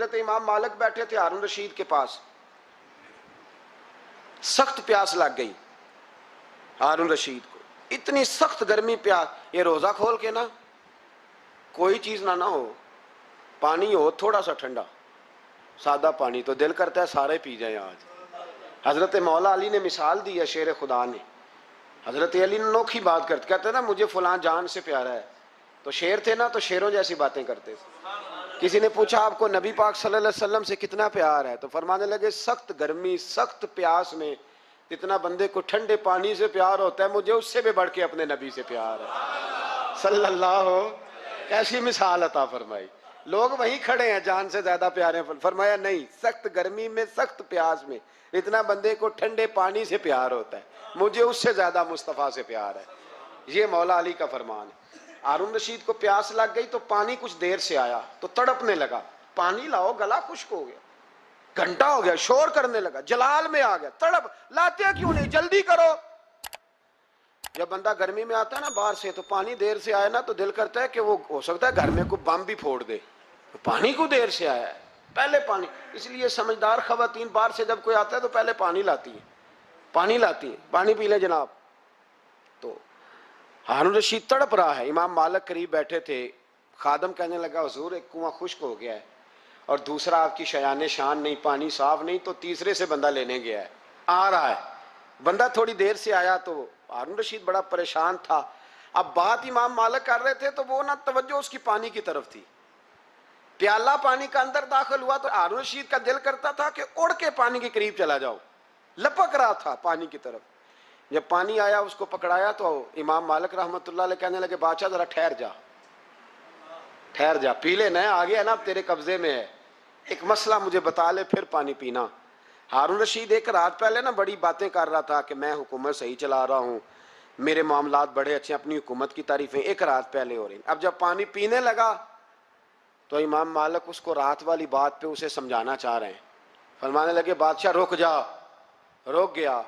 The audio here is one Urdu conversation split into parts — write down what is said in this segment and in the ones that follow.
حضرت امام مالک بیٹھے تھے ہارون رشید کے پاس، سخت پیاس لگ گئی ہارون رشید کو، اتنی سخت گرمی پیاس، یہ روزہ کھول کے نا کوئی چیز نہ ہو، پانی ہو تھوڑا سا ٹھنڈا سادہ پانی، تو دل کرتا ہے سارے پی جائیں آج۔ حضرت مولا علی نے مثال دی ہے، شیر خدا نے، حضرت علی نے انوکھی بات کرتے، کہتے ہیں نا مجھے فلاں جان سے پیارا ہے، تو شیر تھے نا تو شیروں جیسی باتیں کرتے تھے۔ کسی نے پوچھا آپ کو نبی پاک صلی اللہ علیہ وسلم سے کتنا پیار ہے، تو فرمانے لگے سخت گرمی سخت پیاس میں جتنا بندے کو ٹھنڈے پانی سے پیار ہوتا ہے مجھے اس سے بھی بڑھ کے اپنے نبی سے پیار ہے صلی اللہ ہو۔ کیسی مثال عطا فرمائی، لوگ وہیں کھڑے ہیں جان سے زیادہ پیارے ہیں، فرمایا نہیں، سخت گرمی میں سخت پیاس میں اتنا بندے کو ٹھنڈے پانی سے پیار ہوتا ہے مجھے اس سے زیادہ مصطفیٰ سے پیار ہے۔ یہ مولا علی کا فرمان ہے۔ ہارون رشید کو پیاس لگ گئی تو پانی کچھ دیر سے آیا تو تڑپنے لگا، پانی لاؤ گلا خشک ہو گیا، گھنٹہ ہو گیا، شور کرنے لگا، جلال میں آ گیا، تڑپ، لاتے کیوں نہیں، جلدی کرو۔ جب بندہ گرمی میں آتا ہے نا باہر سے تو پانی دیر سے آیا نا تو دل کرتا ہے کہ وہ ہو سکتا ہے گھر میں کوئی بم بھی پھوڑ دے، پانی کو دیر سے آیا ہے، پہلے پانی۔ اس لیے سمجھدار خواتین باہر سے جب کوئی آتا ہے تو پہلے پانی لاتی ہیں، پانی پی لیں جناب۔ تو ہارون رشید تڑپ رہا ہے، امام مالک قریب بیٹھے تھے، خادم کہنے لگا حضور ایک کنواں خشک ہو گیا ہے اور دوسرا آپ کی شایان شان نہیں، پانی صاف نہیں، تو تیسرے سے بندہ لینے گیا ہے، آ رہا ہے۔ بندہ تھوڑی دیر سے آیا تو ہارون رشید بڑا پریشان تھا۔ اب بات امام مالک کر رہے تھے تو وہ نہ توجہ اس کی پانی کی طرف تھی، پیالہ پانی کا اندر داخل ہوا تو ہارون رشید کا دل کرتا تھا کہ اڑ کے پانی کے قریب چلا جاؤ، لپک رہا تھا پانی کی طرف۔ جب پانی آیا اس کو پکڑایا تو امام مالک رحمۃ اللہ علیہ کہنے لگے بادشاہ ذرا ٹھہر جا پی لے، نہ آگے ہے نا اب تیرے قبضے میں ہے، ایک مسئلہ مجھے بتا لے پھر پانی پینا۔ ہارون رشید ایک رات پہلے نا بڑی باتیں کر رہا تھا کہ میں حکومت صحیح چلا رہا ہوں، میرے معاملات بڑے اچھے، اپنی حکومت کی تعریفیں ایک رات پہلے ہو رہی۔ اب جب پانی پینے لگا تو امام مالک اس کو رات والی بات پہ اسے سمجھانا چاہ رہے ہیں، فرمانے لگے بادشاہ رک جا، رک گیا۔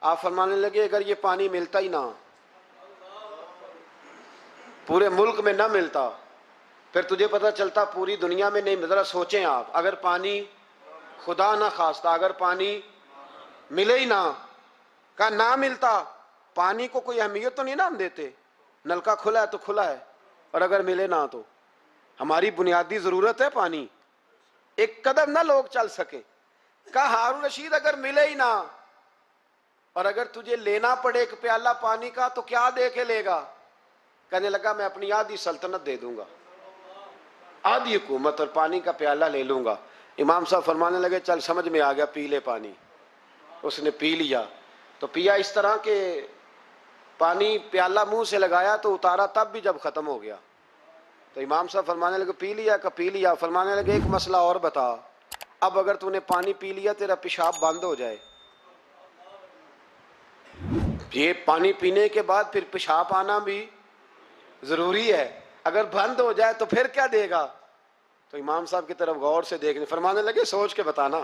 آپ فرمانے لگے اگر یہ پانی ملتا ہی نہ، پورے ملک میں نہ ملتا، پھر تجھے پتہ چلتا پوری دنیا میں نہیں، ذرا سوچیں آپ، اگر پانی خدا نہ خواستہ اگر پانی ملے ہی نہ، کہا نہ ملتا، پانی کو کوئی اہمیت تو نہیں نا ہم دیتے، نلکا کھلا ہے تو کھلا ہے، اور اگر ملے نہ تو ہماری بنیادی ضرورت ہے پانی، ایک قدم نہ لوگ چل سکے۔ کہا ہارون رشید اگر ملے ہی نہ اور اگر تجھے لینا پڑے ایک پیالہ پانی کا تو کیا دے کے لے گا؟ کہنے لگا میں اپنی آدھی سلطنت دے دوں گا، آدھی حکومت اور پانی کا پیالہ لے لوں گا۔ امام صاحب فرمانے لگے چل سمجھ میں آ گیا، پی لے پانی۔ اس نے پی لیا، تو پیا اس طرح کہ پانی پیالہ منہ سے لگایا تو اتارا تب بھی جب ختم ہو گیا، تو امام صاحب فرمانے لگے پی لیا؟ کہ پی لیا۔ فرمانے لگے ایک مسئلہ اور بتا، اب اگر تو نے پانی پی لیا تیرا پیشاب بند ہو جائے، یہ پانی پینے کے بعد پھر پیشاب آنا بھی ضروری ہے، اگر بند ہو جائے تو پھر کیا دے گا؟ تو امام صاحب کی طرف غور سے دیکھنے، فرمانے لگے سوچ کے بتانا۔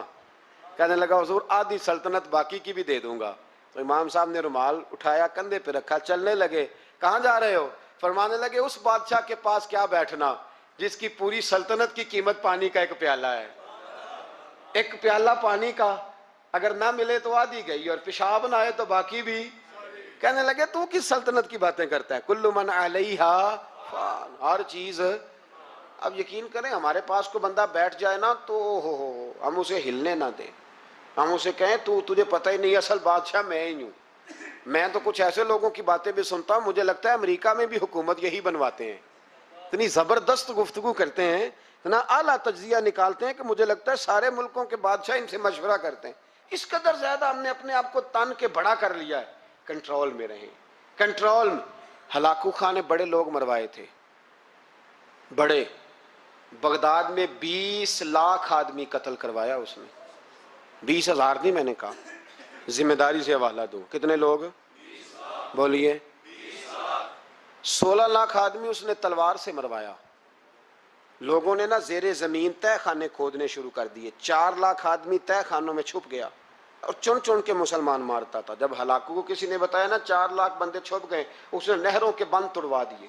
کہنے لگا حضور آدھی سلطنت باقی کی بھی دے دوں گا۔ تو امام صاحب نے رومال اٹھایا کندھے پہ رکھا، چلنے لگے۔ کہاں جا رہے ہو؟ فرمانے لگے اس بادشاہ کے پاس کیا بیٹھنا جس کی پوری سلطنت کی قیمت پانی کا ایک پیالہ ہے، ایک پیالہ پانی کا اگر نہ ملے تو آدھی گئی اور پیشاب نہ آئے تو باقی بھی۔ کہنے لگے تو کس سلطنت کی باتیں کرتا ہے، کل من علیہا فان، ہر چیز۔ اب یقین کریں ہمارے پاس کو بندہ بیٹھ جائے نا تو ہم اسے ہلنے نہ دیں، ہم اسے کہیں تو تجھے پتہ ہی نہیں اصل بادشاہ میں ہی ہوں۔ میں تو کچھ ایسے لوگوں کی باتیں بھی سنتا ہوں، مجھے لگتا ہے امریکہ میں بھی حکومت یہی بنواتے ہیں، اتنی زبردست گفتگو کرتے ہیں، اتنا اعلیٰ تجزیہ نکالتے ہیں کہ مجھے لگتا ہے سارے ملکوں کے بادشاہ ان سے مشورہ کرتے ہیں۔ اس قدر زیادہ ہم نے اپنے آپ کو تن کے بڑا کر لیا ہے۔ کنٹرول میں رہیں، کنٹرول میں۔ ہلاکو خان نے بڑے لوگ مروائے تھے، بڑے، بغداد میں 20 لاکھ آدمی قتل کروایا اس نے، 20,000 نہیں میں نے کہا، ذمہ داری سے حوالہ دو، کتنے لوگ بولیے؟ 16 لاکھ آدمی اس نے تلوار سے مروایا۔ لوگوں نے نا زیر زمین تہ خانے کھودنے شروع کر دیے، 4 لاکھ آدمی تہ خانوں میں چھپ گیا اور چن چن کے مسلمان مارتا تھا۔ جب ہلاکو کو کسی نے بتایا نا 4 لاکھ بندے چھپ گئے، اس نے نہروں کے بند توڑوا دیے،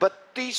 32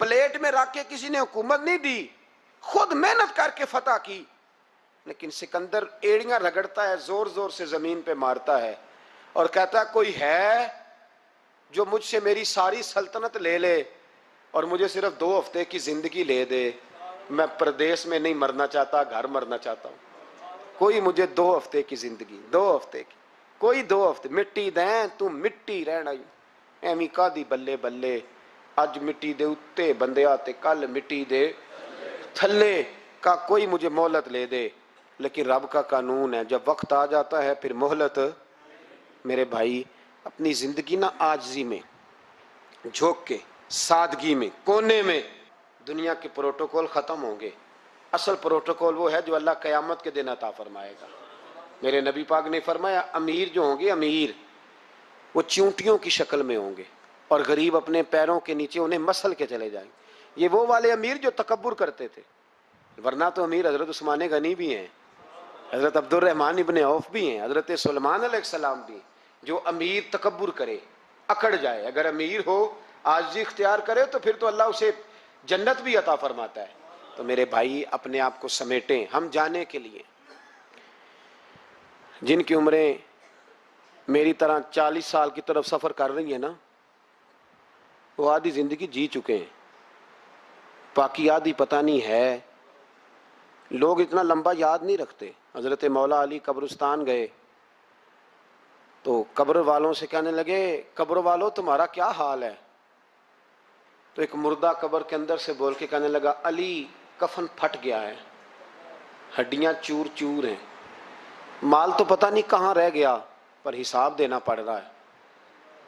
پلیٹ میں رکھ کے کسی نے حکومت نہیں دی، خود محنت کر کے فتح کی. لیکن سکندر ایڑیاں رگڑتا ہے، زور زور سے زمین پہ مارتا ہے اور کہتا ہے کوئی ہے جو مجھ سے میری ساری سلطنت لے لے اور مجھے صرف 2 ہفتے کی زندگی لے دے. میں پردیس میں نہیں مرنا چاہتا، گھر مرنا چاہتا ہوں. کوئی مجھے 2 ہفتے کی زندگی، 2 ہفتے کی، کوئی 2 ہفتے. مٹی دیں تو مٹی رہنا ایویں کا دی بلے بلے. اج مٹی دے اتے بندے آتے، کل مٹی دے تھلے کا کوئی مجھے مہلت لے دے. لیکن رب کا قانون ہے، جب وقت آ جاتا ہے پھر مہلت. میرے بھائی اپنی زندگی نہ عاجزی میں جھوک کے، سادگی میں، کونے میں. دنیا کے پروٹوکول ختم ہوں گے. اصل پروٹوکول وہ ہے جو اللہ قیامت کے دن عطا فرمائے گا. میرے نبی پاک نے فرمایا امیر جو ہوں گے، امیر وہ چونٹیوں کی شکل میں ہوں گے اور غریب اپنے پیروں کے نیچے انہیں مسل کے چلے جائیں گے. یہ وہ والے امیر جو تکبر کرتے تھے، ورنہ تو امیر حضرت عثمان غنی بھی ہیں، حضرت عبد الرحمن ابن عوف بھی ہیں، حضرت سلیمان علیہ السلام بھی ہیں. جو امیر تکبر کرے، اکڑ جائے، اگر امیر ہو عاجزی اختیار کرے تو پھر تو اللہ اسے جنت بھی عطا فرماتا ہے. تو میرے بھائی اپنے آپ کو سمیٹیں. ہم جانے کے لیے جن کی عمریں میری طرح 40 سال کی طرف سفر کر رہی ہیں نا، وہ آدھی زندگی جی چکے ہیں، باقی آدھی پتہ نہیں ہے. لوگ اتنا لمبا یاد نہیں رکھتے. حضرت مولا علی قبرستان گئے تو قبر والوں سے کہنے لگے قبر والوں تمہارا کیا حال ہے؟ تو ایک مردہ قبر کے اندر سے بول کے کہنے لگا علی کفن پھٹ گیا ہے، ہڈیاں چور چور ہیں، مال تو پتہ نہیں کہاں رہ گیا پر حساب دینا پڑ رہا ہے.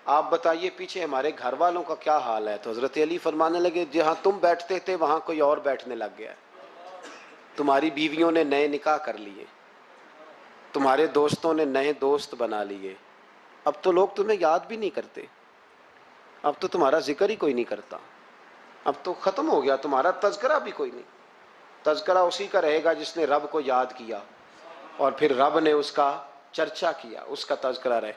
آپ بتائیے پیچھے ہمارے گھر والوں کا کیا حال ہے؟ تو حضرت علی فرمانے لگے جہاں تم بیٹھتے تھے وہاں کوئی اور بیٹھنے لگ گیا ہے. تمہاری بیویوں نے نئے نکاح کر لیے، تمہارے دوستوں نے نئے دوست بنا لیے. اب تو لوگ تمہیں یاد بھی نہیں کرتے، اب تو تمہارا ذکر ہی کوئی نہیں کرتا. اب تو ختم ہو گیا، تمہارا تذکرہ بھی کوئی نہیں. تذکرہ اسی کا رہے گا جس نے رب کو یاد کیا اور پھر رب نے اس کا چرچا کیا، اس کا تذکرہ رہے.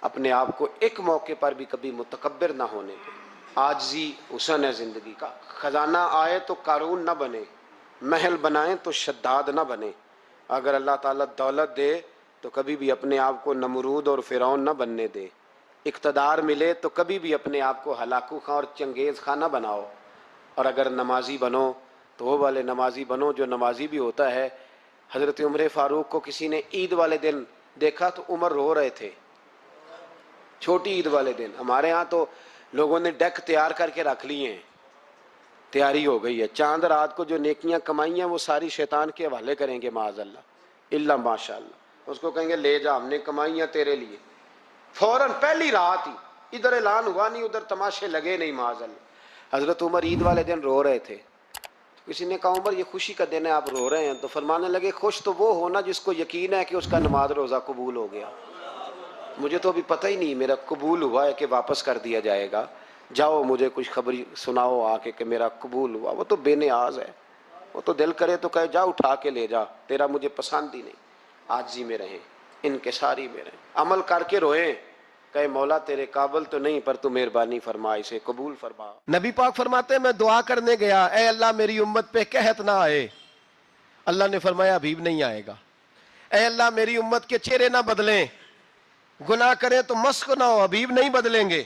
اپنے آپ کو ایک موقع پر بھی کبھی متکبر نہ ہونے دے. عاجزی حسن ہے زندگی کا. خزانہ آئے تو قارون نہ بنے، محل بنائیں تو شداد نہ بنے. اگر اللہ تعالیٰ دولت دے تو کبھی بھی اپنے آپ کو نمرود اور فرعون نہ بننے دے. اقتدار ملے تو کبھی بھی اپنے آپ کو ہلاکو خاں اور چنگیز خاں نہ بناؤ. اور اگر نمازی بنو تو وہ والے نمازی بنو جو نمازی بھی ہوتا ہے. حضرت عمر فاروق کو کسی نے عید والے دن دیکھا تو عمر رو رہے تھے، چھوٹی عید والے دن. ہمارے ہاں تو لوگوں نے ڈیک تیار کر کے رکھ لیے ہیں، تیاری ہو گئی ہے. چاند رات کو جو نیکیاں کمائی ہیں وہ ساری شیطان کے حوالے کریں گے معاذ اللہ الا ماشاء اللہ. اس کو کہیں گے لے جا، ہم نے کمائی ہیں تیرے لیے. فوراً پہلی رات ہی ادھر اعلان ہوا نہیں، ادھر تماشے لگے نہیں معاذ اللہ. حضرت عمر عید والے دن رو رہے تھے. کسی نے کہا عمر یہ خوشی کا دن ہے آپ رو رہے ہیں؟ تو فرمانے لگے خوش تو وہ ہونا جس کو یقین ہے کہ اس کا نماز روزہ قبول ہو گیا. مجھے تو ابھی پتہ ہی نہیں میرا قبول ہوا ہے کہ واپس کر دیا جائے گا. جاؤ مجھے کچھ خبری سناؤ آ کے کہ میرا قبول ہوا. وہ تو بے نیاز ہے، وہ تو دل کرے تو کہے جا اٹھا کے لے جا، تیرا مجھے پسند ہی نہیں. عاجزی میں رہیں، انکساری میں رہیں، عمل کر کے روئیں، کہے مولا تیرے قابل تو نہیں پر تو مہربانی فرما، اسے قبول فرما. نبی پاک فرماتے ہیں میں دعا کرنے گیا اے اللہ میری امت پہ قحط نہ آئے. اللہ نے فرمایا حبیب نہیں آئے گا. اے اللہ میری امت کے چہرے نہ بدلیں، گناہ کریں تو مسخ نہ ہو، حبیب نہیں بدلیں گے.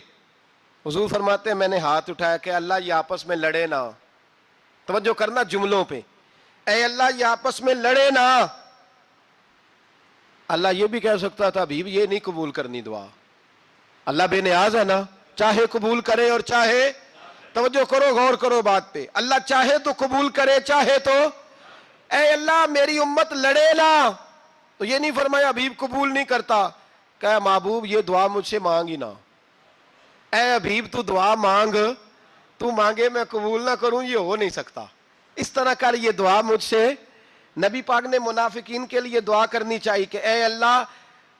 حضور فرماتے ہیں میں نے ہاتھ اٹھایا کہ اللہ یہ آپس میں لڑے نہ. توجہ کرنا جملوں پہ، اے اللہ یہ آپس میں لڑے نہ. اللہ یہ بھی کہہ سکتا تھا حبیب یہ نہیں قبول کرنی دعا. اللہ بے نیاز ہے نا، چاہے قبول کرے اور چاہے، توجہ کرو غور کرو بات پہ، اللہ چاہے تو قبول کرے چاہے تو. اے اللہ میری امت لڑے نہ، تو یہ نہیں فرمایا حبیب قبول نہیں کرتا. کہ محبوب یہ دعا مجھ سے مانگ ہی نہ. اے حبیب تو دعا مانگ، تو مانگے میں قبول نہ کروں یہ ہو نہیں سکتا. اس طرح کر یہ دعا مجھ سے. نبی پاک نے منافقین کے لیے دعا کرنی چاہیے کہ اے اللہ،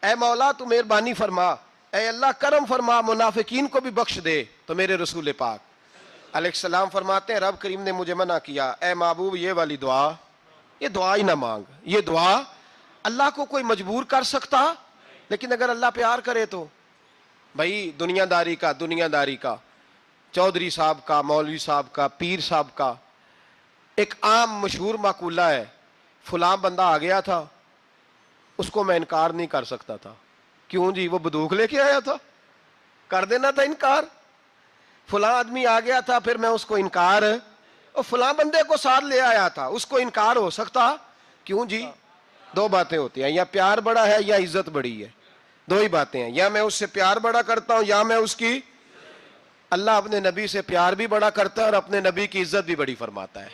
اے مولا تو مہربانی فرما، اے اللہ کرم فرما، منافقین کو بھی بخش دے. تو میرے رسول پاک علیہ السلام فرماتے ہیں رب کریم نے مجھے منع کیا اے محبوب یہ والی دعا، یہ دعا ہی نہ مانگ. یہ دعا اللہ کو کوئی مجبور کر سکتا، لیکن اگر اللہ پیار کرے تو بھائی دنیا داری کا چودھری صاحب کا، مولوی صاحب کا، پیر صاحب کا ایک عام مشہور مقولہ ہے، فلاں بندہ آ گیا تھا، اس کو میں انکار نہیں کر سکتا تھا۔ کیوں جی؟ وہ بندوق لے کے آیا تھا، کر دینا تھا انکار۔ فلاں آدمی آ گیا تھا، پھر میں اس کو انکار، اور فلاں بندے کو ساتھ لے آیا تھا، اس کو انکار ہو سکتا؟ کیوں جی؟ دو باتیں ہوتی ہیں، یا پیار بڑا ہے یا عزت بڑی ہے، دو ہی باتیں ہیں، یا میں اس سے پیار بڑا کرتا ہوں یا میں اس کی۔ اللہ اپنے نبی سے پیار بھی بڑا کرتا ہے اور اپنے نبی کی عزت بھی بڑی فرماتا ہے۔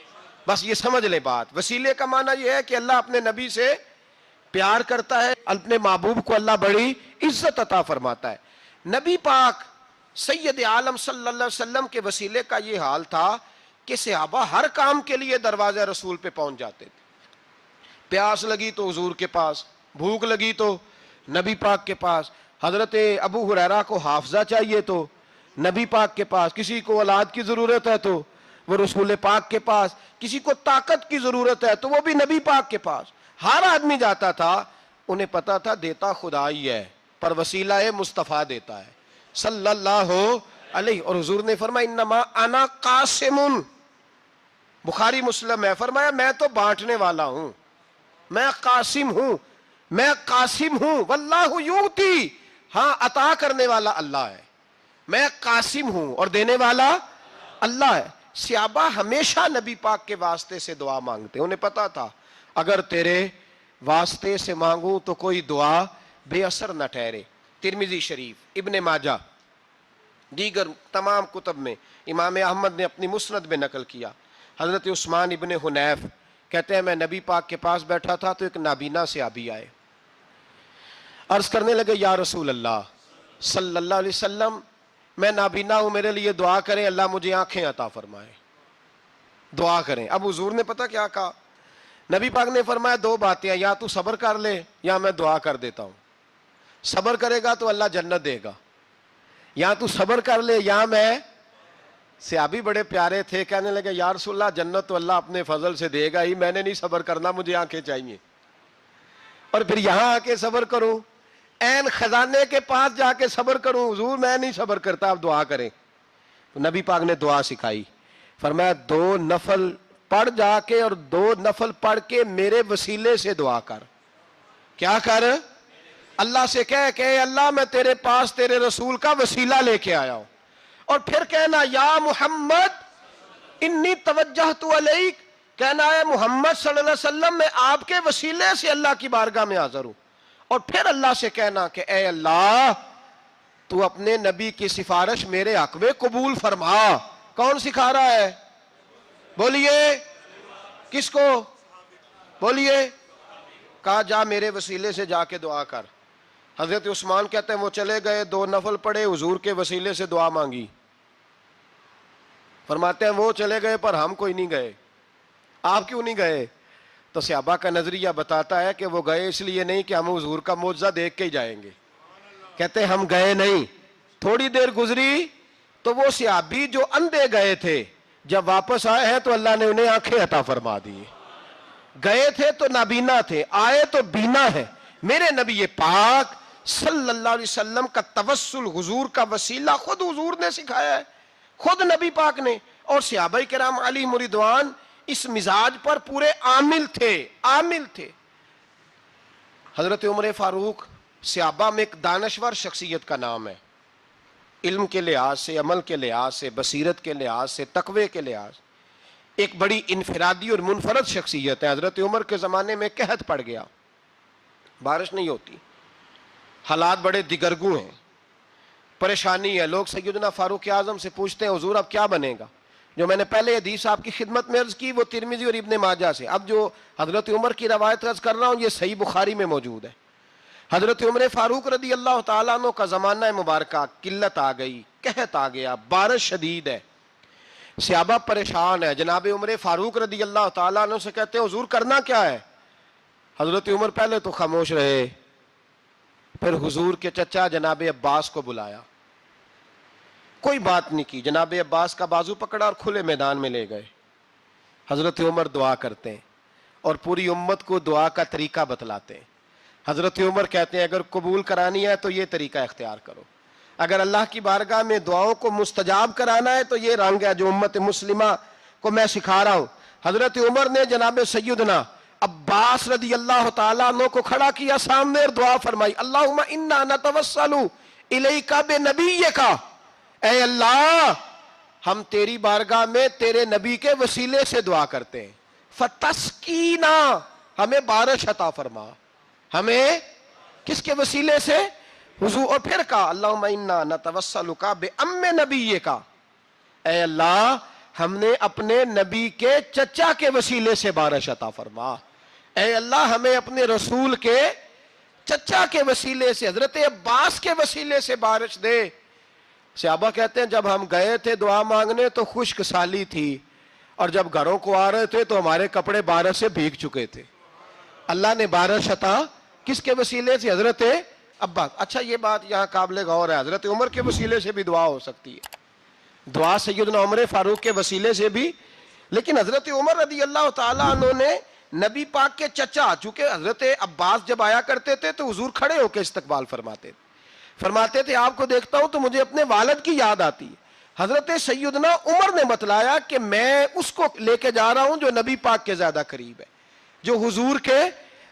بس یہ سمجھ لے بات۔ وسیلے کا معنی یہ ہے کہ اللہ اپنے نبی سے پیار کرتا ہے، اپنے محبوب کو اللہ بڑی عزت عطا فرماتا ہے۔ نبی پاک سید عالم صلی اللہ علیہ وسلم کے وسیلے کا یہ حال تھا کہ صحابہ ہر کام کے لیے دروازہ رسول پہ پہنچ جاتے تھے۔ پیاس لگی تو حضور کے پاس، بھوک لگی تو نبی پاک کے پاس، حضرت ابو ہریرہ کو حافظہ چاہیے تو نبی پاک کے پاس، کسی کو اولاد کی ضرورت ہے تو وہ رسول پاک کے پاس، کسی کو طاقت کی ضرورت ہے تو وہ بھی نبی پاک کے پاس۔ ہر آدمی جاتا تھا، انہیں پتا تھا دیتا خدا ہی ہے پر وسیلہ مصطفیٰ دیتا ہے صلی اللہ علیہ۔ اور حضور نے فرمایا انما انا قاسم، بخاری مسلم ہے، فرمایا میں تو بانٹنے والا ہوں، میں قاسم ہوں، میں قاسم ہوں، واللہ یؤتی، ہاں عطا کرنے والا اللہ ہے، میں قاسم ہوں اور دینے والا اللہ ہے۔ صحابہ ہمیشہ نبی پاک کے واسطے سے دعا مانگتے، انہیں پتا تھا اگر تیرے واسطے سے مانگوں تو کوئی دعا بے اثر نہ ٹھہرے۔ ترمذی شریف، ابن ماجہ، دیگر تمام کتب میں امام احمد نے اپنی مسند میں نقل کیا، حضرت عثمان ابن حنیف کہتے ہیں میں نبی پاک کے پاس بیٹھا تھا تو ایک نابینا صحابی آئے، عرض کرنے لگے یا رسول اللہ صلی اللہ علیہ وسلم میں نابینا ہوں، میرے لیے دعا کریں، اللہ مجھے آنکھیں عطا فرمائے، دعا کریں۔ اب حضور نے پتہ کیا کہا؟ نبی پاک نے فرمایا دو باتیں ہیں، یا تو صبر کر لے یا میں دعا کر دیتا ہوں۔ صبر کرے گا تو اللہ جنت دے گا، یا تو صبر کر لے یا میں۔ صحابی بڑے پیارے تھے، کہنے لگے یا رسول اللہ جنت تو اللہ اپنے فضل سے دے گا ہی، میں نے نہیں صبر کرنا، مجھے آنکھیں چاہیے، اور پھر یہاں آ کے صبر کروں، این خزانے کے پاس جا کے صبر کروں؟ حضور میں نہیں صبر کرتا، آپ دعا کریں۔ نبی پاک نے دعا سکھائی، فرمایا دو نفل پڑھ جا کے اور دو نفل پڑھ کے میرے وسیلے سے دعا کر۔ کیا کر؟ اللہ سے کہہ کہ اے اللہ میں تیرے پاس تیرے رسول کا وسیلہ لے کے آیا ہوں، اور پھر کہنا یا محمد انی توجہت علیک، کہنا ہے محمد صلی اللہ علیہ وسلم میں آپ کے وسیلے سے اللہ کی بارگاہ میں حاضر ہوں، اور پھر اللہ سے کہنا کہ اے اللہ تو اپنے نبی کی سفارش میرے حق میں قبول فرما۔ کون سکھا رہا ہے؟ بولیے کس کو؟ بولیے۔ کہا جا میرے وسیلے سے جا کے دعا کر۔ حضرت عثمان کہتے ہیں وہ چلے گئے، دو نفل پڑھے، حضور کے وسیلے سے دعا مانگی۔ فرماتے ہیں وہ چلے گئے پر ہم کوئی نہیں گئے۔ آپ کیوں نہیں گئے؟ تو صحابہ کا نظریہ بتاتا ہے کہ وہ گئے اس لیے نہیں کہ ہم حضور کا معجزہ دیکھ کے ہی جائیں گے، کہتے ہیں ہم گئے نہیں۔ تھوڑی دیر گزری تو وہ صحابی جو اندھے گئے تھے جب واپس آئے ہیں تو اللہ نے انہیں آنکھیں عطا فرما دی۔ گئے تھے تو نابینا تھے، آئے تو بینا ہے۔ میرے نبی پاک صلی اللہ علیہ وسلم کا توسل، حضور کا وسیلہ خود حضور نے سکھایا ہے، خود نبی پاک نے، اور صحابہ کرام علیہم رضوان اس مزاج پر پورے عامل تھے۔ حضرت عمر فاروق صحابہ میں ایک دانشور شخصیت کا نام ہے، علم کے لحاظ سے، عمل کے لحاظ سے، بصیرت کے لحاظ سے، تقوی کے لحاظ سے ایک بڑی انفرادی اور منفرد شخصیت ہے۔ حضرت عمر کے زمانے میں قحط پڑ گیا، بارش نہیں ہوتی، حالات بڑے دگرگوں ہیں، پریشانی ہے۔ لوگ سیدنا فاروق اعظم سے پوچھتے ہیں حضور اب کیا بنے گا؟ جو میں نے پہلے حدیث آپ کی خدمت میں عرض کی وہ ترمذی اور ابن ماجہ سے، اب جو حضرت عمر کی روایت عرض کر رہا ہوں یہ صحیح بخاری میں موجود ہے۔ حضرت عمر فاروق رضی اللہ تعالیٰ عنہ کا زمانہ مبارکہ، قلت آ گئی، قحط آ گیا، بارش شدید ہے، صحابہ پریشان ہے۔ جناب عمر فاروق رضی اللہ تعالیٰ عنہ سے کہتے ہیں حضور کرنا کیا ہے؟ حضرت عمر پہلے تو خاموش رہے، پھر حضور کے چچا جناب عباس کو بلایا، کوئی بات نہیں کی، جناب عباس کا بازو پکڑا اور کھلے میدان میں لے گئے۔ حضرت عمر دعا کرتے ہیں اور پوری امت کو دعا کا طریقہ بتلاتے ہیں۔ حضرت عمر کہتے ہیں اگر قبول کرانی ہے تو یہ طریقہ اختیار کرو، اگر اللہ کی بارگاہ میں دعاؤں کو مستجاب کرانا ہے تو یہ رنگ ہے جو امت مسلمہ کو میں سکھا رہا ہوں۔ حضرت عمر نے جناب سیدنا عباس رضی اللہ تعالیٰ عنہ کو کھڑا کیا سامنے اور دعا فرمائی، اللہم انا نتوسل الیک بنبیک، اے اللہ ہم تیری بارگاہ میں تیرے نبی کے وسیلے سے دعا کرتے ہیں، فتسقینا، ہمیں بارش عطا فرما، ہمیں کس کے وسیلے سے؟ حضور، اور پھر کہا اللہم انا نتوسلک بام نبیک، اے اللہ ہم نے اپنے نبی کے چچا کے وسیلے سے بارش عطا فرما، اے اللہ ہمیں اپنے رسول کے چچا کے وسیلے سے، حضرت عباس کے وسیلے سے بارش دے۔ صحابہ کہتے ہیں جب ہم گئے تھے دعا مانگنے تو خشک سالی تھی، اور جب گھروں کو آ رہے تھے تو ہمارے کپڑے بارش سے بھیگ چکے تھے۔ اللہ نے بارش عطا کس کے وسیلے سے؟ حضرت عباس۔ اچھا یہ بات یہاں قابل غور ہے، حضرت عمر کے وسیلے سے بھی دعا ہو سکتی ہے، دعا سیدنا عمر فاروق کے وسیلے سے بھی، لیکن حضرت عمر رضی اللہ تعالیٰ عنہ نے نبی پاک کے چچا، چونکہ حضرت عباس جب آیا کرتے تھے تو حضور کھڑے ہو کے استقبال فرماتے تھے آپ کو دیکھتا ہوں تو مجھے اپنے والد کی یاد آتی ہے۔ حضرت سیدنا عمر نے بتلایا کہ میں اس کو لے کے جا رہا ہوں جو نبی پاک کے زیادہ قریب ہے، جو حضور کے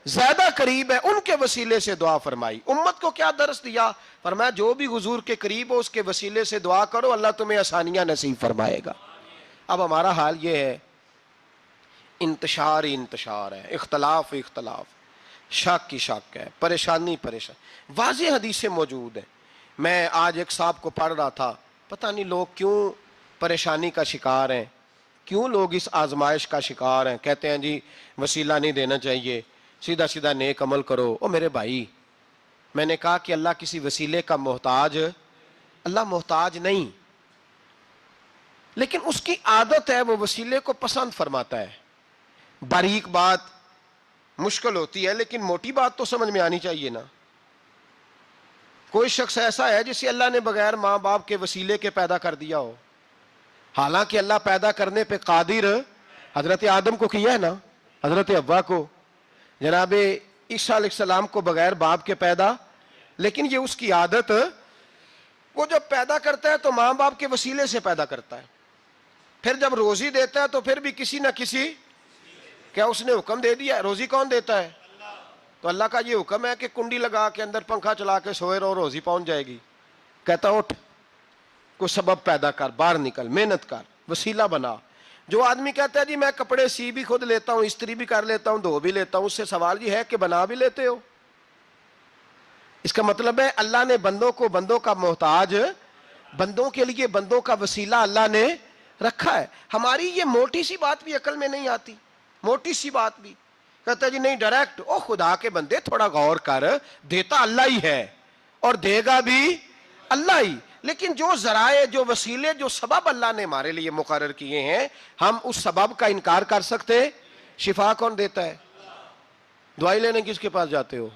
زیادہ قریب ہے، ان کے وسیلے سے دعا فرمائی۔ امت کو کیا درس دیا؟ فرمایا جو بھی حضور کے قریب ہو اس کے وسیلے سے دعا کرو، اللہ تمہیں آسانیاں نصیب فرمائے گا۔ اب ہمارا حال یہ ہے، انتشار ہی انتشار ہے، اختلاف شک کی شک ہے، پریشانی واضح حدیثیں موجود ہیں۔ میں آج ایک صاحب کو پڑھ رہا تھا، پتہ نہیں لوگ کیوں پریشانی کا شکار ہیں، کیوں لوگ اس آزمائش کا شکار ہیں، کہتے ہیں جی وسیلہ نہیں دینا چاہیے، سیدھا سیدھا نیک عمل کرو۔ او میرے بھائی، میں نے کہا کہ اللہ کسی وسیلے کا محتاج، اللہ محتاج نہیں، لیکن اس کی عادت ہے وہ وسیلے کو پسند فرماتا ہے۔ باریک بات مشکل ہوتی ہے لیکن موٹی بات تو سمجھ میں آنی چاہیے نا۔ کوئی شخص ایسا ہے جسے اللہ نے بغیر ماں باپ کے وسیلے کے پیدا کر دیا ہو، حالانکہ اللہ پیدا کرنے پہ قادر، حضرت آدم کو کیا ہے نا، حضرت حوا کو، جناب عیسیٰ علیہ السلام کو بغیر باپ کے پیدا، لیکن یہ اس کی عادت، وہ جب پیدا کرتا ہے تو ماں باپ کے وسیلے سے پیدا کرتا ہے، پھر جب روزی دیتا ہے تو پھر بھی کسی نہ کسی، کیا اس نے حکم دے دیا؟ روزی کون دیتا ہے؟ تو اللہ کا یہ حکم ہے کہ کنڈی لگا کے اندر پنکھا چلا کے سوئے رہو، روزی پہنچ جائے گی۔ کہتا اٹھ، کوئی سبب پیدا کر، باہر نکل، محنت کر، وسیلہ بنا۔ جو آدمی کہتا ہے جی میں کپڑے سی بھی خود لیتا ہوں، استری بھی کر لیتا ہوں، دھو بھی لیتا ہوں، اس سے سوال یہ ہے کہ بنا بھی لیتے ہو؟ اس کا مطلب ہے اللہ نے بندوں کو بندوں کا محتاج، بندوں کے لیے بندوں کا وسیلہ اللہ نے رکھا ہے۔ ہماری یہ موٹی سی بات بھی عقل میں نہیں آتی، موٹی سی بات بھی کہتا ہے جی نہیں ڈائریکٹ، او خدا کے بندے تھوڑا غور کر، دیتا اللہ ہی ہے اور دے گا بھی اللہ ہی، لیکن جو ذرائع، جو وسیلے، جو سبب اللہ نے ہمارے لیے مقرر کیے ہیں، ہم اس سبب کا انکار کر سکتے؟ شفا کون دیتا ہے؟ دوائی لینے کس کے پاس جاتے ہو؟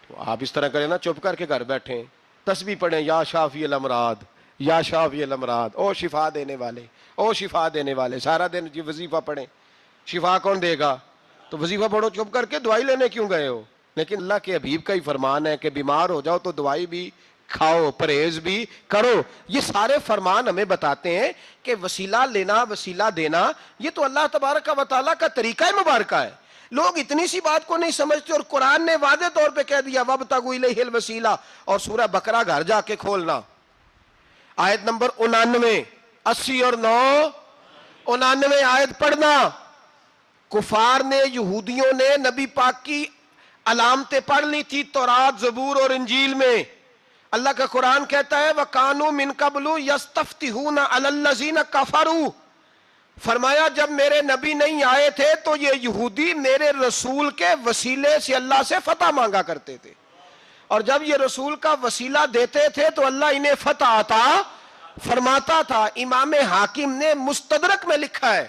تو آپ اس طرح کریں نا، چپ کر کے گھر بیٹھیں، تسبیح پڑھیں، یا شافی الامراض، یا شافی الامراض، او شفا دینے والے، او شفا دینے والے، سارا دن جی وظیفہ پڑھیں، شفا کون دے گا؟ تو وظیفہ پڑھو چپ کر کے، دوائی لینے کیوں گئے ہو؟ لیکن اللہ کے حبیب کا ہی فرمان ہے کہ بیمار ہو جاؤ تو دوائی بھی کھاؤ، پرہیز بھی کرو۔ یہ سارے فرمان ہمیں بتاتے ہیں کہ وسیلہ لینا، وسیلہ دینا، یہ تو اللہ تبارک و تعالیٰ کا طریقہ مبارکہ ہے۔ لوگ اتنی سی بات کو نہیں سمجھتے، اور قرآن نے واضح طور پہ کہہ دیا وَابْتَغُوا إِلَيْهِ الْوَسِيلَةَ، اور سورہ بقرہ گھر جا کے کھولنا، آیت نمبر 99، 80 اور 9، 99 آیت پڑھنا۔ کفار نے، یہودیوں نے نبی پاک کی علامتیں پڑھ لی تھی تورات، زبور اور انجیل میں۔ اللہ کا قرآن کہتا ہے وَكَانُوا مِن قَبْلُ يَسْتَفْتِحُونَ عَلَى الَّذِينَ كَفَرُوا، فرمایا جب میرے نبی نہیں آئے تھے تو یہ یہودی میرے رسول کے وسیلے سے اللہ سے فتح مانگا کرتے تھے، اور جب یہ رسول کا وسیلہ دیتے تھے تو اللہ انہیں فتح عطا فرماتا تھا۔ امام حاکم نے مستدرک میں لکھا ہے،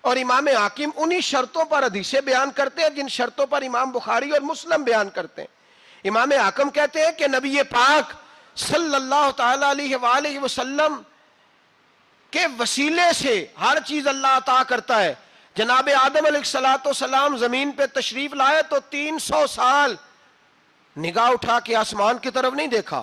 اور امام حاکم انہی شرطوں پر حدیثیں بیان کرتے ہیں جن شرطوں پر امام بخاری اور مسلم بیان کرتے ہیں۔ امام حاکم کہتے ہیں کہ نبی پاک صلی اللہ تعالی علیہ وآلہ وسلم کے وسیلے سے ہر چیز اللہ عطا کرتا ہے۔ جناب آدم علیہ السلام زمین پہ تشریف لائے تو 300 سال نگاہ اٹھا کے آسمان کی طرف نہیں دیکھا،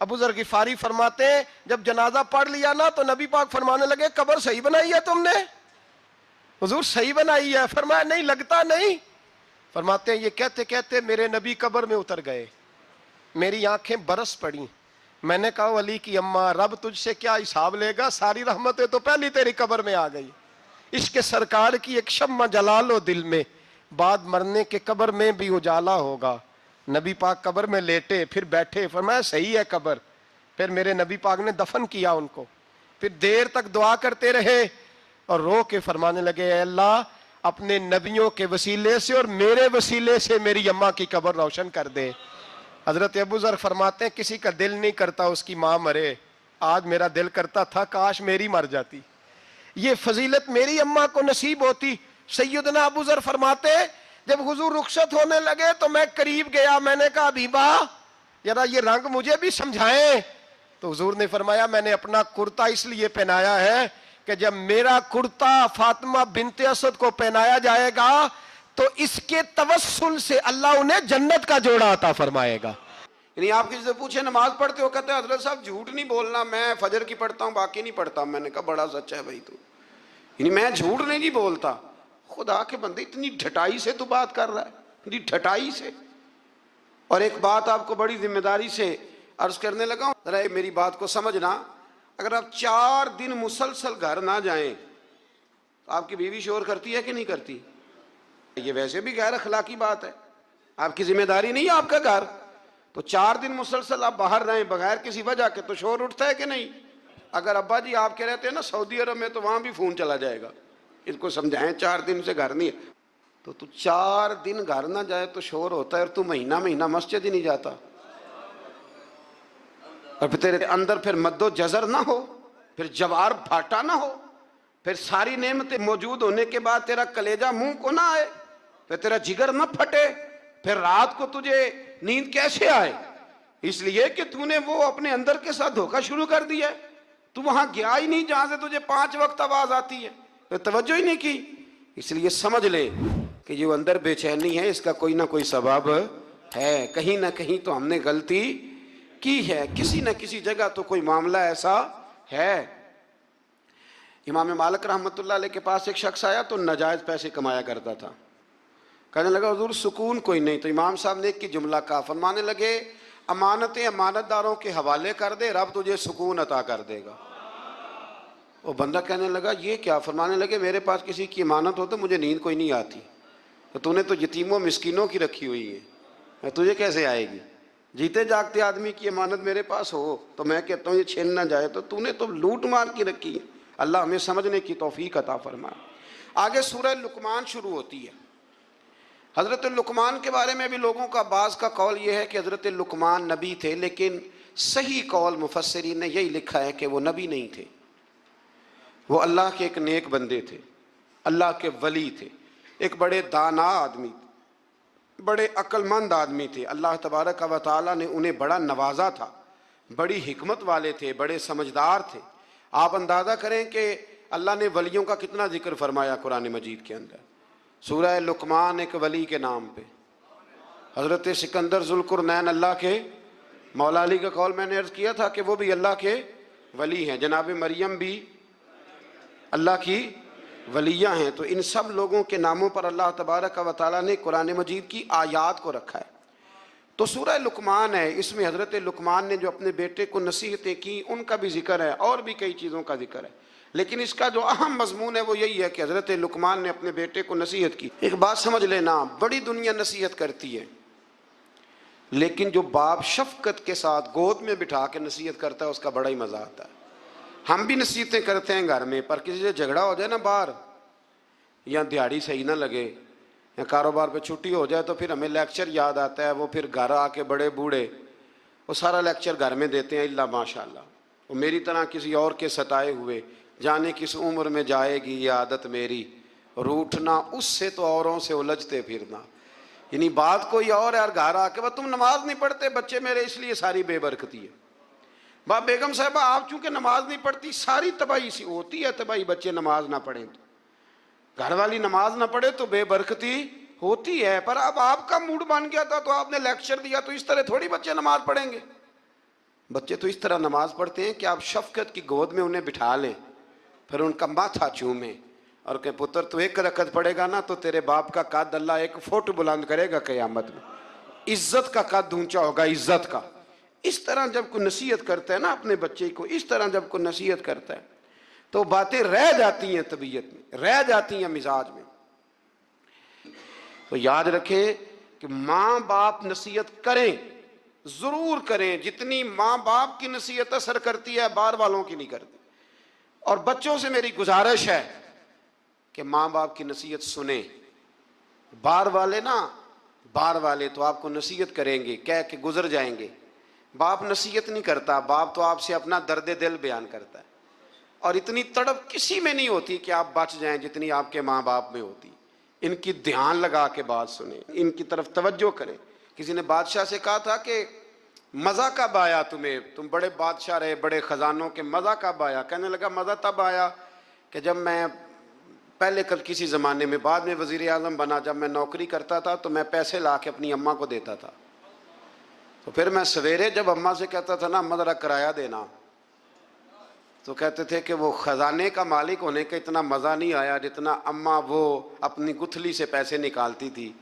ابو ذر غفاری فرماتے ہیں جب جنازہ پڑھ لیا نا تو نبی پاک فرمانے لگے قبر صحیح بنائی ہے تم نے؟ حضور صحیح بنائی ہے؟ فرمایا نہیں لگتا نہیں. فرماتے ہیں یہ کہتے کہتے میرے نبی قبر میں اتر گئے, میری آنکھیں برس پڑی. میں نے کہا علی کی اماں رب تجھ سے کیا حساب لے گا, ساری رحمتیں تو پہلی تیری قبر میں آ گئی. عشق سرکار کی ایک شمع جلا لو دل میں, بعد مرنے کے قبر میں بھی اجالا ہوگا. نبی پاک قبر میں لیٹے پھر بیٹھے, فرمایا صحیح ہے قبر. پھر میرے نبی پاک نے دفن کیا ان کو, پھر دیر تک دعا کرتے رہے اور رو کے فرمانے لگے اے اللہ اپنے نبیوں کے وسیلے سے اور میرے وسیلے سے میری اماں کی قبر روشن کر دے. حضرت ابو ذر فرماتے ہیں کسی کا دل نہیں کرتا اس کی ماں مرے, آج میرا دل کرتا تھا کاش میری مر جاتی, یہ فضیلت میری اماں کو نصیب ہوتی. سیدنا ابو ذر فرماتے جب حضور رخصت ہونے لگے تو میں قریب گیا, میں نے کہا حبیبہ ذرا یہ رنگ مجھے بھی سمجھائیں. تو حضور نے فرمایا میں نے اپنا کرتا اس لیے پہنایا ہے کہ جب میرا کرتا فاطمہ بنت اسد کو پہنایا جائے گا تو اس کے توسل سے اللہ انہیں جنت کا جوڑا عطا فرمائے گا. یعنی آپ کسی سے پوچھے نماز پڑھتے ہو, کہتے ہیں حضرت صاحب جھوٹ نہیں بولنا, میں فجر کی پڑھتا ہوں باقی نہیں پڑھتا. میں نے کہا بڑا سچا ہے بھائی تو, یعنی میں جھوٹ نہیں جی بولتا. خدا کے بندے اتنی ڈھٹائی سے تو بات کر رہا ہے, اتنی ڈھٹائی سے. اور ایک بات آپ کو بڑی ذمہ داری سے عرض کرنے لگا ہوں, ذرا میری بات کو سمجھنا. اگر آپ 4 دن مسلسل گھر نہ جائیں تو آپ کی بیوی شور کرتی ہے کہ نہیں کرتی؟ یہ ویسے بھی غیر اخلاقی بات ہے, آپ کی ذمہ داری نہیں ہے آپ کا گھر. تو 4 دن مسلسل آپ باہر رہیں بغیر کسی وجہ کے تو شور اٹھتا ہے کہ نہیں؟ اگر ابا جی آپ کے رہتے ہیں نا سعودی عرب میں تو وہاں بھی فون چلا جائے گا. اس کو سمجھائیں 4 دن سے گھر نہیں ہے. تو 4 دن گھر نہ جائے تو شور ہوتا ہے, اور تو مہینہ مہینہ مسجد ہی نہیں جاتا, اور پھر تیرے اندر پھر مد و جزر نہ ہو, پھر جوار بھاٹا نہ ہو, پھر ساری نعمتیں موجود ہونے کے بعد تیرا کلیجہ منہ کو نہ آئے, پھر تیرا جگر نہ پھٹے, پھر رات کو تجھے نیند کیسے آئے؟ اس لیے کہ تو نے وہ اپنے اندر کے ساتھ دھوکہ شروع کر دیا ہے. تو وہاں گیا ہی نہیں جہاں سے تجھے 5 وقت آواز آتی ہے, پھر توجہ ہی نہیں کی. اس لیے سمجھ لے کہ جو اندر بے چینی ہے اس کا کوئی نہ کوئی سبب ہے, کہیں نہ کہیں تو ہم نے غلطی کی ہے, کسی نہ کسی جگہ تو کوئی معاملہ ایسا ہے. امام مالک رحمۃ اللہ علیہ کے پاس ایک شخص آیا تو ناجائز پیسے کمایا کرتا تھا. کہنے لگا حضور سکون کوئی نہیں. تو امام صاحب نے ایک کی جملہ کہا, فرمانے لگے امانتیں امانت داروں کے حوالے کر دے, رب تجھے سکون عطا کر دے گا. وہ بندہ کہنے لگا یہ کیا؟ فرمانے لگے میرے پاس کسی کی امانت ہو تو مجھے نیند کوئی نہیں آتی, تو نے تو یتیموں مسکینوں کی رکھی ہوئی ہے, تجھے کیسے آئے گی؟ جیتے جاگتے آدمی کی امانت میرے پاس ہو تو میں کہتا ہوں یہ چھین نہ جائے, تو نے تو لوٹ مار کی رکھی ہے. اللہ ہمیں سمجھنے کی توفیق عطا فرمائے. آگے سورہ لقمان شروع ہوتی ہے. حضرت لقمان کے بارے میں بھی لوگوں کا بعض کا قول یہ ہے کہ حضرت لقمان نبی تھے, لیکن صحیح قول مفسرین نے یہی لکھا ہے کہ وہ نبی نہیں تھے, وہ اللہ کے ایک نیک بندے تھے, اللہ کے ولی تھے, ایک بڑے دانا آدمی تھے, بڑے عقل مند آدمی تھے. اللہ تبارک و تعالیٰ نے انہیں بڑا نوازا تھا, بڑی حکمت والے تھے, بڑے سمجھدار تھے. آپ اندازہ کریں کہ اللہ نے ولیوں کا کتنا ذکر فرمایا قرآن مجید کے اندر. سورہ لقمان ایک ولی کے نام پہ, حضرت سکندر ذوالقرنین اللہ کے مولا علی کا قول میں نے عرض کیا تھا کہ وہ بھی اللہ کے ولی ہیں, جناب مریم بھی اللہ کی ولیہ ہیں. تو ان سب لوگوں کے ناموں پر اللہ تبارک و تعالیٰ نے قرآن مجید کی آیات کو رکھا ہے. تو سورہ لقمان ہے, اس میں حضرت لقمان نے جو اپنے بیٹے کو نصیحتیں کی ان کا بھی ذکر ہے, اور بھی کئی چیزوں کا ذکر ہے, لیکن اس کا جو اہم مضمون ہے وہ یہی ہے کہ حضرت لقمان نے اپنے بیٹے کو نصیحت کی. ایک بات سمجھ لینا, بڑی دنیا نصیحت کرتی ہے, لیکن جو باپ شفقت کے ساتھ گود میں بٹھا کے نصیحت کرتا ہے اس کا بڑا ہی مزہ آتا ہے. ہم بھی نصیحتیں کرتے ہیں گھر میں, پر کسی سے جھگڑا ہو جائے نا باہر, یا دیہڑی صحیح نہ لگے, یا کاروبار پہ چھٹی ہو جائے تو پھر ہمیں لیکچر یاد آتا ہے. وہ پھر گھر آ کے بڑے بوڑھے وہ سارا لیکچر گھر میں دیتے ہیں, اللہ ماشاء اللہ وہ میری طرح کسی اور کے ستائے ہوئے, جانے کس عمر میں جائے گی یہ عادت میری, روٹھنا اس سے تو اوروں سے الجھتے پھرنا. یعنی بات کوئی اور ہے, اور گھر آ کے تم نماز نہیں پڑھتے بچے میرے اس لیے ساری بے برکتی ہے. باپ بیگم صاحبہ آپ چونکہ نماز نہیں پڑھتی ساری تباہی سی ہوتی ہے, تباہی بچے نماز نہ پڑھیں تو, گھر والی نماز نہ پڑھے تو بے برکتی ہوتی ہے. پر اب آپ کا موڈ بن گیا تھا تو آپ نے لیکچر دیا, تو اس طرح تھوڑی بچے نماز پڑھیں گے. بچے تو اس طرح نماز پڑھتے ہیں کہ آپ شفقت کی گود میں انہیں بٹھا لیں، پھر ان کا ماتھا چومیں اور کہ پتر تو ایک رکعت پڑھے گا نا تو تیرے باپ کا قد اللہ 1 فٹ بلند کرے گا قیامت میں، عزت کا قد اونچا ہوگا، عزت کا۔ اس طرح جب کوئی نصیحت کرتا ہے نا اپنے بچے کو، اس طرح جب کوئی نصیحت کرتا ہے تو باتیں رہ جاتی ہیں طبیعت میں، رہ جاتی ہیں مزاج میں۔ تو یاد رکھیں کہ ماں باپ نصیحت کریں، ضرور کریں، جتنی ماں باپ کی نصیحت اثر کرتی ہے باہر والوں کی نہیں کرتی۔ اور بچوں سے میری گزارش ہے کہ ماں باپ کی نصیحت سنیں۔ باہر والے تو آپ کو نصیحت کریں گے، کہہ کے گزر جائیں گے۔ باپ نصیحت نہیں کرتا، باپ تو آپ سے اپنا درد دل بیان کرتا ہے، اور اتنی تڑپ کسی میں نہیں ہوتی کہ آپ بچ جائیں جتنی آپ کے ماں باپ میں ہوتی۔ ان کی دھیان لگا کے بات سنیں، ان کی طرف توجہ کریں۔ کسی نے بادشاہ سے کہا تھا کہ مزہ کب آیا تمہیں، تم بڑے بادشاہ رہے، بڑے خزانوں کے، مزہ کب آیا؟ کہنے لگا مزہ تب آیا کہ جب میں پہلے کسی زمانے میں، بعد میں وزیر اعظم بنا، جب میں نوکری کرتا تھا تو میں پیسے لا کے اپنی اماں کو دیتا تھا، تو پھر میں سویرے جب اماں سے کہتا تھا نا اماں ذرا کرایہ دینا، تو کہتے تھے کہ وہ خزانے کا مالک ہونے کا اتنا مزہ نہیں آیا جتنا اماں وہ اپنی گتھلی سے پیسے نکالتی تھی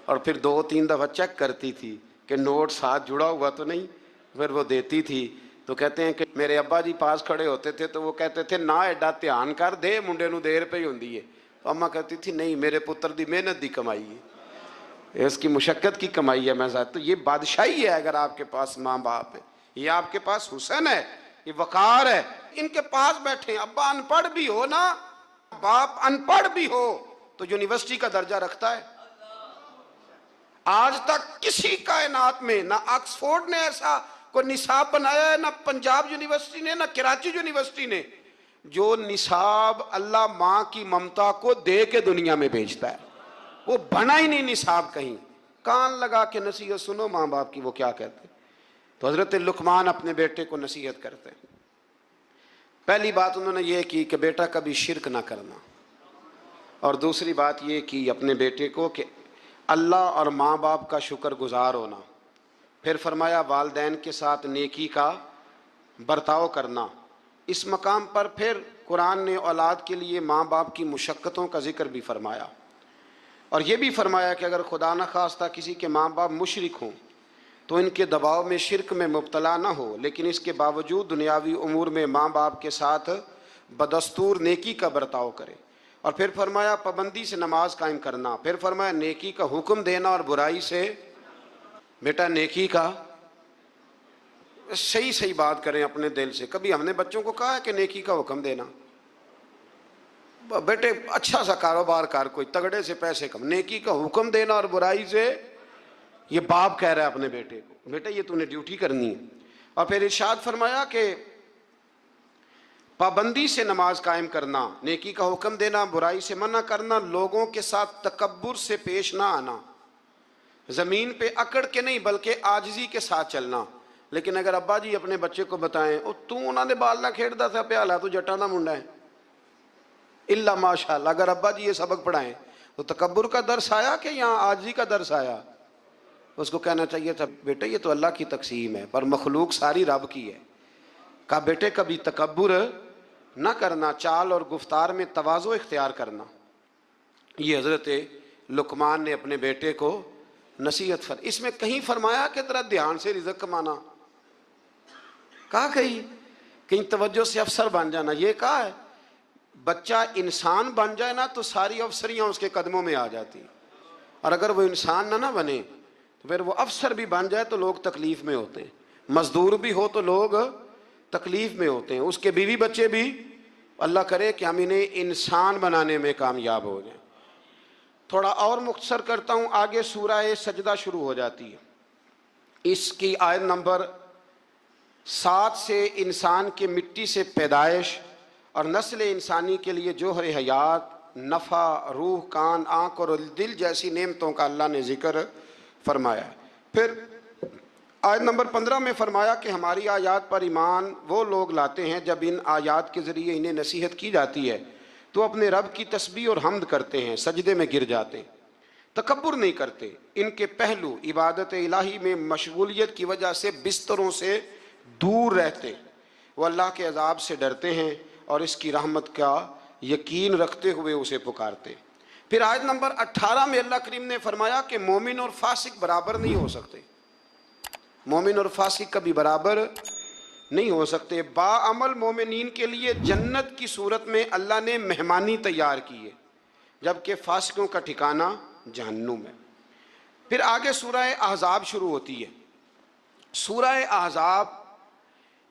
اور پھر 2-3 دفعہ چیک کرتی تھی کہ نوٹ ساتھ جڑا ہوا تو نہیں، پھر وہ دیتی تھی۔ تو کہتے ہیں کہ میرے ابا جی پاس کھڑے ہوتے تھے تو وہ کہتے تھے نہ ایڈا دھیان کر دے، منڈے نو دیر پہ ہی ہوندی ہے۔ تو اماں کہتی تھی نہیں، میرے پتر دی محنت دی کمائی ہے، اس کی مشقت کی کمائی ہے۔ میں تو یہ بادشاہی ہے اگر آپ کے پاس ماں باپ ہے، یہ آپ کے پاس حسن ہے، یہ وقار ہے۔ ان کے پاس بیٹھیں، ابا ان پڑھ بھی ہو نا، باپ ان پڑھ بھی ہو تو یونیورسٹی کا درجہ رکھتا ہے۔ آج تک کسی کائنات میں نہ آکسفورڈ نے ایسا کوئی نصاب بنایا ہے، نہ پنجاب یونیورسٹی نے، نہ کراچی یونیورسٹی نے، جو نصاب اللہ ماں کی ممتا کو دے کے دنیا میں بھیجتا ہے۔ وہ بنا ہی نہیں نصاب کہیں۔ کان لگا کے نصیحت سنو ماں باپ کی، وہ کیا کہتے ہیں۔ تو حضرت لقمان اپنے بیٹے کو نصیحت کرتے ہیں۔ پہلی بات انہوں نے یہ کی کہ بیٹا کبھی شرک نہ کرنا، اور دوسری بات یہ کی اپنے بیٹے کو کہ اللہ اور ماں باپ کا شکر گزار ہونا۔ پھر فرمایا والدین کے ساتھ نیکی کا برتاؤ کرنا۔ اس مقام پر پھر قرآن نے اولاد کے لیے ماں باپ کی مشقتوں کا ذکر بھی فرمایا، اور یہ بھی فرمایا کہ اگر خدا نہ خواستہ کسی کے ماں باپ مشرک ہوں تو ان کے دباؤ میں شرک میں مبتلا نہ ہو، لیکن اس کے باوجود دنیاوی امور میں ماں باپ کے ساتھ بدستور نیکی کا برتاؤ کرے۔ اور پھر فرمایا پابندی سے نماز قائم کرنا۔ پھر فرمایا نیکی کا حکم دینا اور برائی سے، بیٹا نیکی کا صحیح بات کریں اپنے دل سے۔ کبھی ہم نے بچوں کو کہا ہے کہ نیکی کا حکم دینا؟ بیٹے اچھا سا کاروبار کر، کوئی تگڑے سے پیسے کم، نیکی کا حکم دینا اور برائی سے، یہ باپ کہہ رہا ہے اپنے بیٹے کو، بیٹا یہ تو نے ڈیوٹی کرنی ہے۔ اور پھر ارشاد فرمایا کہ پابندی سے نماز قائم کرنا، نیکی کا حکم دینا، برائی سے منع کرنا، لوگوں کے ساتھ تکبر سے پیش نہ آنا، زمین پہ اکڑ کے نہیں بلکہ عاجزی کے ساتھ چلنا۔ لیکن اگر ابا جی اپنے بچے کو بتائیں تو انہوں نے بال نہ کھیڑتا تھا پیالہ تو جٹا نہ منڈا ہے، اللہ ماشاء اللہ، اگر ابا جی یہ سبق پڑھائیں تو تکبر کا درس آیا کہ یہاں عاجزی کا درس آیا؟ اس کو کہنا چاہیے تھا بیٹا یہ تو اللہ کی تقسیم ہے، پر مخلوق ساری رب کی ہے۔ کہا بیٹے کبھی تکبر نہ کرنا، چال اور گفتار میں تواضع اختیار کرنا۔ یہ حضرت لقمان نے اپنے بیٹے کو نصیحت اس میں کہیں فرمایا کہ ذرا دھیان سے رزق کمانا، کہا کہیں توجہ سے افسر بن جانا، یہ کہا ہے۔ بچہ انسان بن جائے نا تو ساری افسریاں اس کے قدموں میں آ جاتی، اور اگر وہ انسان نہ بنے تو پھر وہ افسر بھی بن جائے تو لوگ تکلیف میں ہوتے ہیں، مزدور بھی ہو تو لوگ تکلیف میں ہوتے ہیں، اس کے بیوی بچے بھی۔ اللہ کرے کہ ہم انہیں انسان بنانے میں کامیاب ہو جائیں۔ تھوڑا اور مختصر کرتا ہوں، آگے سورہ سجدہ شروع ہو جاتی ہے۔ اس کی آیت نمبر 7 سے انسان کے مٹی سے پیدائش اور نسل انسانی کے لیے جوہر حیات، نفع، روح، کان، آنکھ اور دل جیسی نعمتوں کا اللہ نے ذکر فرمایا۔ پھر آیت نمبر 15 میں فرمایا کہ ہماری آیات پر ایمان وہ لوگ لاتے ہیں جب ان آیات کے ذریعے انہیں نصیحت کی جاتی ہے تو اپنے رب کی تسبیح اور حمد کرتے ہیں، سجدے میں گر جاتے ہیں، تکبر نہیں کرتے۔ ان کے پہلو عبادت الہی میں مشغولیت کی وجہ سے بستروں سے دور رہتے، وہ اللہ کے عذاب سے ڈرتے ہیں اور اس کی رحمت کا یقین رکھتے ہوئے اسے پکارتے۔ پھر آیت نمبر 18 میں اللہ کریم نے فرمایا کہ مومن اور فاسق برابر نہیں ہو سکتے، مومن اور فاسق کبھی برابر نہیں ہو سکتے۔ باعمل مومنین کے لیے جنت کی صورت میں اللہ نے مہمانی تیار کی ہے، جبکہ فاسقوں کا ٹھکانہ جہنم ہے۔ پھر آگے سورہ احزاب شروع ہوتی ہے۔ سورہ احزاب،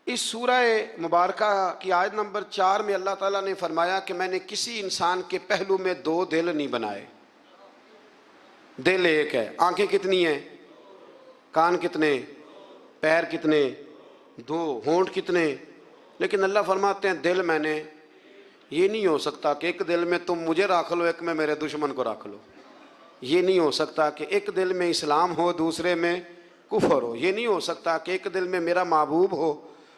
اس سورہ مبارکہ کی آیت نمبر 4 میں اللہ تعالیٰ نے فرمایا کہ میں نے کسی انسان کے پہلو میں 2 دل نہیں بنائے۔ دل ایک ہے، آنکھیں کتنی ہیں؟ کان کتنے؟ پیر کتنے؟ 2۔ ہونٹ کتنے؟ لیکن اللہ فرماتے ہیں دل میں نے، یہ نہیں ہو سکتا کہ ایک دل میں تم مجھے رکھ لو، ایک میں میرے دشمن کو رکھ لو۔ یہ نہیں ہو سکتا کہ ایک دل میں اسلام ہو دوسرے میں کفر ہو۔ یہ نہیں ہو سکتا کہ ایک دل میں میرا محبوب ہو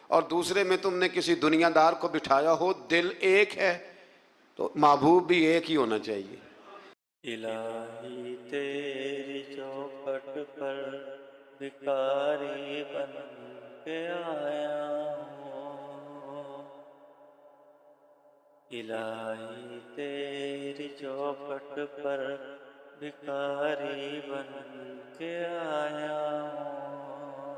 اور دوسرے میں تم نے کسی دنیا دار کو بٹھایا ہو۔ دل ایک ہے تو محبوب بھی ایک ہی ہونا چاہیے۔ الہی تیری چوکھٹ پر بھکاری بن کے آیا ہوں، الہی تیری چوکھٹ پر بھکاری بن کے آیا ہوں،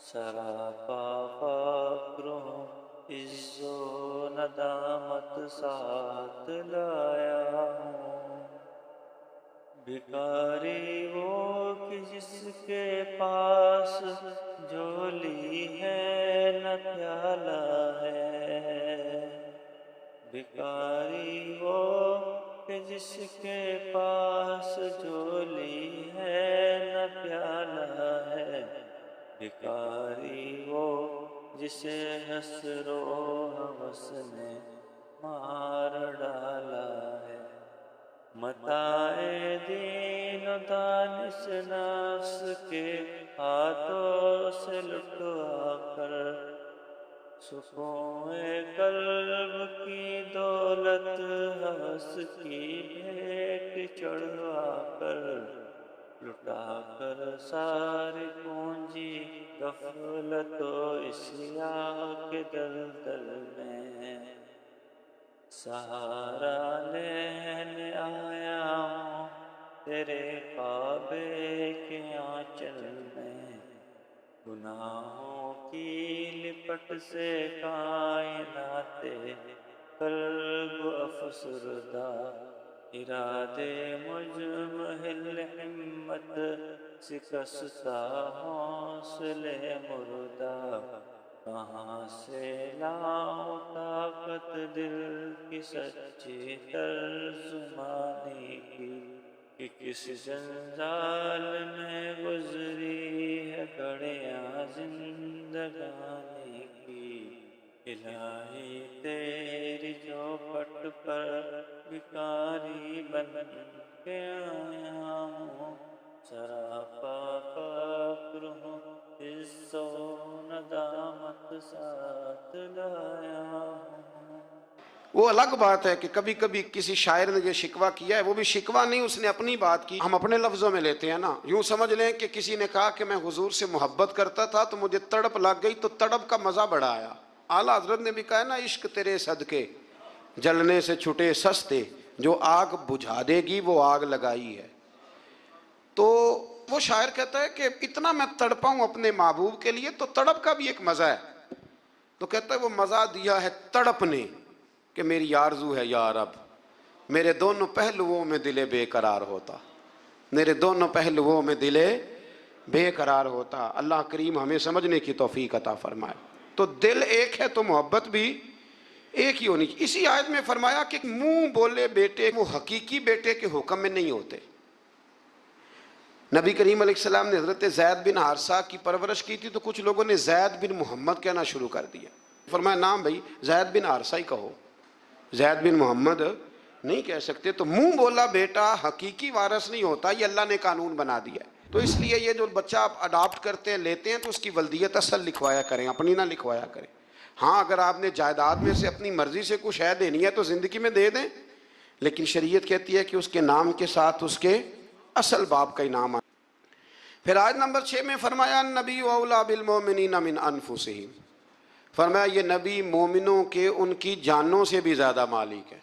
سراپا فقر ہوں، عز و ندامت ساتھ لایا ہوں، بھکاری وہ کہ جس کے پاس جھولی ہے نہ پیالہ ہے، بھکاری وہ کہ جس کے پاس جھولی ہے نہ پیالہ ہے، بھکاری وہ جسے حسر و ہوس نے مار ڈالا ہے، متاع دین و دانش نفس کے ہاتھوں سے لٹوا کر، سکون قلب کی دولت ہوس کی بھیٹ چڑھوا کر، لٹا کر ساری پونجی غفلت و عصیاں کے دلدل میں، سہارا لینے آیا ہوں تیرے کعبے کے آنچل میں، گناہوں کی لپٹ سے کائنات قلب افسردہ، ارادے مجمحل ہمت شکستہ حوصلے مردہ، کہاں سے لاؤں طاقت دل کی سچی ترجمانی کی، کہ کس جنجال میں گزری ہے گھڑیاں زندگانی کی، الہی تیری چوکھٹ پر بھکاری بن کے آیا ہوں، سراپا فقر ہوں، عز و ندامت ساتھ لایا ہوں۔ وہ الگ بات ہے کہ کبھی کبھی کسی شاعر نے یہ شکوہ کیا ہے، وہ بھی شکوہ نہیں، اس نے اپنی بات کی، ہم اپنے لفظوں میں لیتے ہیں نا۔ یوں سمجھ لیں کہ کسی نے کہا کہ میں حضور سے محبت کرتا تھا تو مجھے تڑپ لگ گئی تو تڑپ کا مزہ بڑا آیا۔ اعلیٰ حضرت نے بھی کہا ہے نا، عشق تیرے صدقے جلنے سے چھٹے سستے، جو آگ بجھا دے گی وہ آگ لگائی ہے۔ تو وہ شاعر کہتا ہے کہ اتنا میں تڑپا ہوں اپنے محبوب کے لیے، تو تڑپ کا بھی ایک مزہ ہے۔ تو کہتا ہے وہ مزہ دیا ہے تڑپ نے کہ میری آرزو ہے یا رب، میرے دونوں پہلوؤں میں دل بے قرار ہوتا، میرے دونوں پہلوؤں میں دل بے قرار ہوتا۔ اللہ کریم ہمیں سمجھنے کی توفیق عطا فرمائے۔ تو دل ایک ہے تو محبت بھی ایک ہی ہونی چاہیے۔ اسی آیت میں فرمایا کہ منہ بولے بیٹے وہ حقیقی بیٹے کے حکم میں نہیں ہوتے۔ نبی کریم علیہ السلام نے حضرت زید بن حارثہ کی پرورش کی تھی تو کچھ لوگوں نے زید بن محمد کہنا شروع کر دیا۔ فرمایا نام بھائی زید بن حارثہ ہی کہو، زید بن محمد نہیں کہہ سکتے۔ تو منہ بولا بیٹا حقیقی وارث نہیں ہوتا، یہ اللہ نے قانون بنا دیا ہے۔ تو اس لیے یہ جو بچہ آپ اڈاپٹ کرتے ہیں لیتے ہیں تو اس کی ولدیت اصل لکھوایا کریں، اپنی نہ لکھوایا کریں۔ ہاں اگر آپ نے جائیداد میں سے اپنی مرضی سے کچھ ہے دینی ہے تو زندگی میں دے دیں، لیکن شریعت کہتی ہے کہ اس کے نام کے ساتھ اس کے اصل باپ کا ہی نام آئے۔ پھر آیت نمبر 6 میں فرمایا نبی اولا بالمومنین من انفسہم، فرمایا یہ نبی مومنوں کے ان کی جانوں سے بھی زیادہ مالک ہے.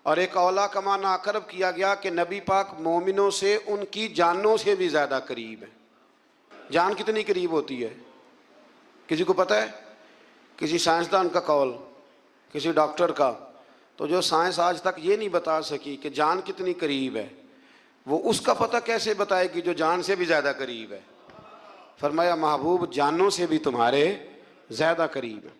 اور ایک اولا کا معنی اقرب کیا گیا کہ نبی پاک مومنوں سے ان کی جانوں سے بھی زیادہ قریب ہے. جان کتنی قریب ہوتی ہے کسی کو پتہ ہے؟ کسی سائنسدان کا قول، کسی ڈاکٹر کا، تو جو سائنس آج تک یہ نہیں بتا سکی کہ جان کتنی قریب ہے، وہ اس کا پتہ کیسے بتائے گی جو جان سے بھی زیادہ قریب ہے؟ فرمایا محبوب جانوں سے بھی تمہارے زیادہ قریب ہے.